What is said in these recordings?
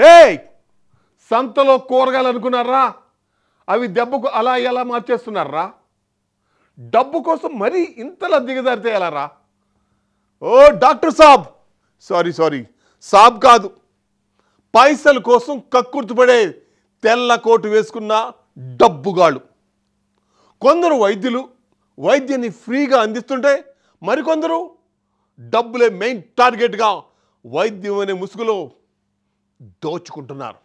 రేయ్ సంతలో కూరగాయలు అనుకున్నారా? అవి దెబ్బకు అలా ఎలా మార్చేస్తున్నారా? డబ్బు కోసం మరీ ఇంతలా దిగజారితే ఎలారా? ఓ డాక్టర్ సాబ్, సారీ సాబ్ కాదు, పైసల కోసం కక్కుర్తిపడే తెల్ల కోటు వేసుకున్న డబ్బుగాళ్ళు. కొందరు వైద్యులు వైద్యాన్ని ఫ్రీగా అందిస్తుంటే మరికొందరు డబ్బులే మెయిన్ టార్గెట్గా వైద్యం అనే ముసుగులో దోచుకుంటున్నారు.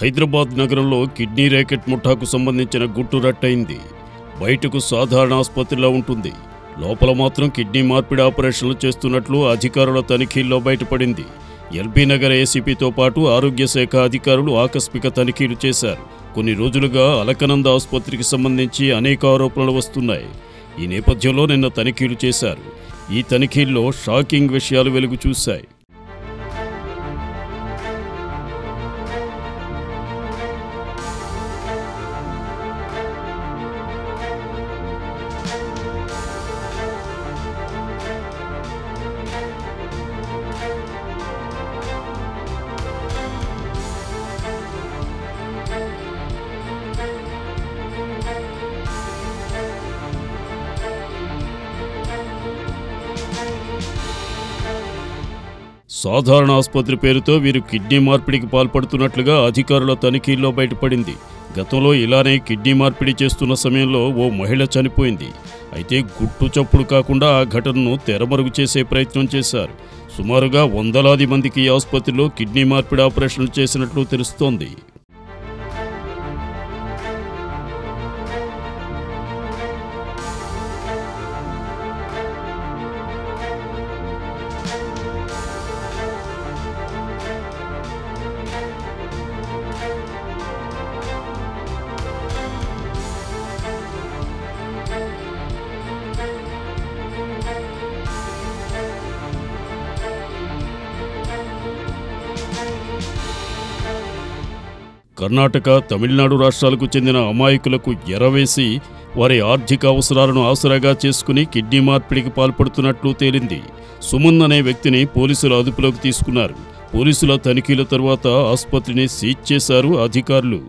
హైదరాబాద్ నగరంలో కిడ్నీ ర్యాకెట్ ముఠాకు సంబంధించిన గుట్టు రట్టయింది. బయటకు సాధారణ ఆసుపత్రిలో ఉంటుంది, లోపల మాత్రం కిడ్నీ మార్పిడి ఆపరేషన్లు చేస్తున్నట్లు అధికారుల తనిఖీల్లో బయటపడింది. ఎల్బీ నగర్ ఏసీపీతో పాటు ఆరోగ్య శాఖ అధికారులు ఆకస్మిక తనిఖీలు చేశారు. కొన్ని రోజులుగా అలకనంద ఆసుపత్రికి సంబంధించి అనేక ఆరోపణలు వస్తున్నాయి. ఈ నేపథ్యంలో నిన్న తనిఖీలు చేశారు. ఈ తనిఖీల్లో షాకింగ్ విషయాలు వెలుగు చూశాయి. సాధారణ ఆసుపత్రి పేరుతో వీరు కిడ్నీ మార్పిడికి పాల్పడుతున్నట్లుగా అధికారుల తనిఖీల్లో బయటపడింది. గతంలో ఇలానే కిడ్నీ మార్పిడి చేస్తున్న సమయంలో ఓ మహిళ చనిపోయింది. అయితే గుట్టు చప్పుడు కాకుండా ఆ ఘటనను తెరమరుగు చేసే ప్రయత్నం చేశారు. సుమారుగా వందలాది మందికి ఈ ఆసుపత్రిలో కిడ్నీ మార్పిడి ఆపరేషన్లు చేసినట్లు తెలుస్తోంది. కర్ణాటక, తమిళనాడు రాష్ట్రాలకు చెందిన అమాయకులకు ఎరవేసి వారి ఆర్థిక అవసరాలను ఆసరాగా చేసుకుని కిడ్నీ మార్పిడికి పాల్పడుతున్నట్లు తేలింది. సుమన్ అనే వ్యక్తిని పోలీసులు అదుపులోకి తీసుకున్నారు. పోలీసుల తనిఖీల తర్వాత ఆసుపత్రిని సీజ్ చేశారు అధికారులు.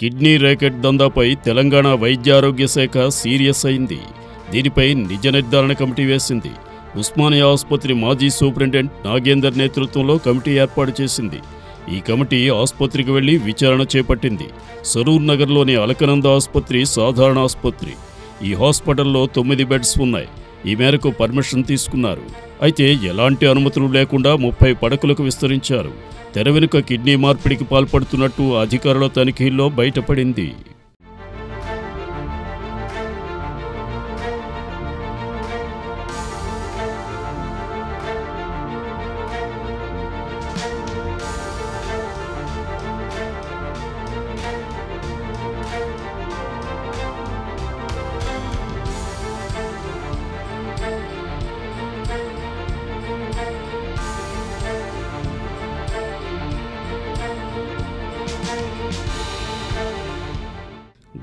కిడ్నీ ర్యాకెట్ దందాపై తెలంగాణ వైద్య ఆరోగ్య శాఖ సీరియస్ అయింది. దీనిపై నిజ నిర్ధారణ కమిటీ వేసింది. ఉస్మానియా ఆసుపత్రి మాజీ సూపరింటెండెంట్ నాగేందర్ నేతృత్వంలో కమిటీ ఏర్పాటు చేసింది. ఈ కమిటీ ఆసుపత్రికి వెళ్లి విచారణ చేపట్టింది. సరూర్ నగర్లోని అలకనంద ఆసుపత్రి సాధారణ ఆసుపత్రి. ఈ హాస్పిటల్లో 9 బెడ్స్ ఉన్నాయి. ఈ మేరకు పర్మిషన్ తీసుకున్నారు. అయితే ఎలాంటి అనుమతులు లేకుండా 30 పడకలకు విస్తరించారు. తెర వెనుక కిడ్నీ మార్పిడికి పాల్పడుతున్నట్టు అధికారుల తనిఖీల్లో బయటపడింది.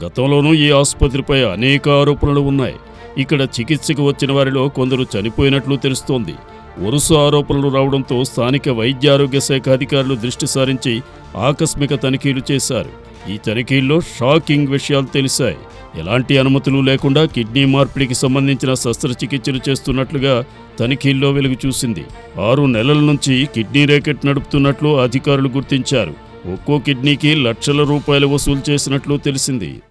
గతంలోనూ ఈ ఆసుపత్రిపై అనేక ఆరోపణలు ఉన్నాయి. ఇక్కడ చికిత్సకు వచ్చిన వారిలో కొందరు చనిపోయినట్లు తెలుస్తోంది. వరుస ఆరోపణలు రావడంతో స్థానిక వైద్య ఆరోగ్య శాఖ అధికారులు దృష్టి సారించి ఆకస్మిక తనిఖీలు చేశారు. ఈ తనిఖీల్లో షాకింగ్ విషయాలు తెలిసాయి. ఎలాంటి అనుమతులు లేకుండా కిడ్నీ మార్పిడికి సంబంధించిన శస్త్రచికిత్సలు చేస్తున్నట్లుగా తనిఖీల్లో వెలుగు చూసింది. 6 నెలల నుంచి కిడ్నీ ర్యాకెట్ నడుపుతున్నట్లు అధికారులు గుర్తించారు. ఒక్కో కిడ్నీకి లక్షల రూపాయలు వసూలు చేసినట్లు తెలిసింది.